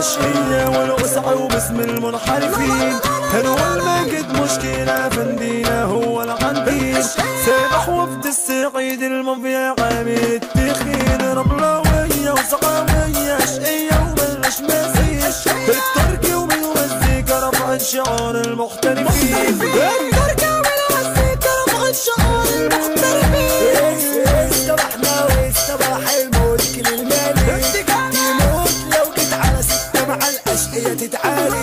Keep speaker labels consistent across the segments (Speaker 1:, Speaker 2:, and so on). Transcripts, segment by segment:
Speaker 1: الأشقية والوسعة وباسم المنحرفين. هو الماجد مشكلة فندينا هو العنتين. سابح وفد السعيد المافيا عامل التخين. رملاوية وسقاوية أشقية وبلاش مزيج. بالتركي وبالمزيكا رفعت شعار المحترفين. بالتركي وبالمزيكا رفعت شعار المحترفين.
Speaker 2: استبحنا واستباح الملك للملك. تموت لو جيت على ستة مع الأشقية تتعالج.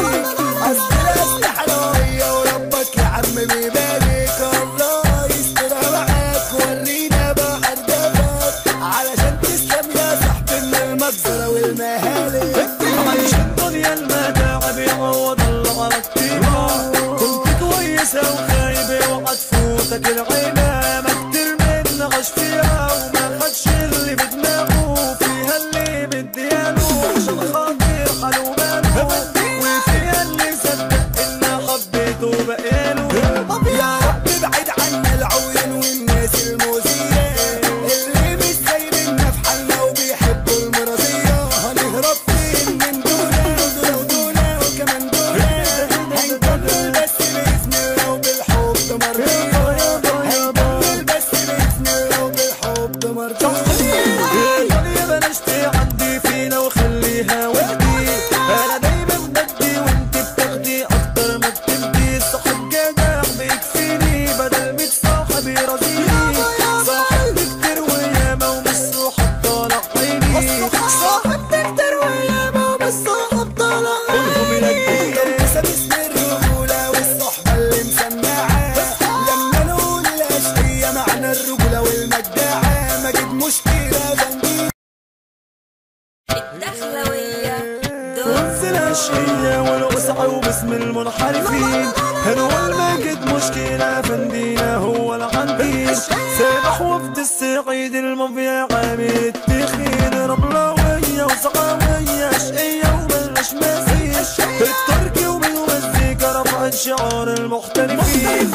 Speaker 2: أصل الأسلحة نوعية وربك يا عم بيبارك. الله يسترها معاك ورينا بحر جبك علشان تسلم يا صاحبي من المجزرة والمهالك.
Speaker 1: عايش الدنيا المتاعب يعوض الله على الطيبة. كنت كويسة وخايبة وهتفوتك العيبة. ما كتير منا غش فيها وما خدش اللي بدماغه. فيها اللي بدياله عشان خاطر حاله وماله. وفيها اللي صدق إنها حبيته بقاله.
Speaker 2: يا رب ابعد عنا العوين والناس المؤذية اللي مش سايبيننا في حالنا وبيحبوا المرضية. هنهرب فين من دولة ودولة وكمان دولة. هنكمل بس بإذن الله وبالحب مرضية. هنكمل بس بإذن الله وبالحب مرضية.
Speaker 1: يا بلاش تعدي فينا وخليها وحدي. أنا دايما بدي وأنت بتاخدي أكتر ما بتدي. صاحب جدع بيكفيني بدل 100 صاحب يرازيني. صاحب كتير وياما ومش صاحب طالع عيني.
Speaker 2: صاحب كتير وياما ومش صاحب طالع عيني. كركسة باسم الرجولة والصحبة اللي مسمعة. لما نقول الأشقية معنى الرجولة والمجدعة. ماجد مشكلة بنديل
Speaker 3: الدخلوية
Speaker 1: وانس الأشقية والوسعة وباسم المنحرفين. هو الماجد مشكلة فندينا هو العنتين. سابح وفد السعيد المافيا عامل التخين. رملاوية وسقاوية أشقية وبلاش مزيج. بالتركي وبالمزيكا رفعت شعار المحترفين.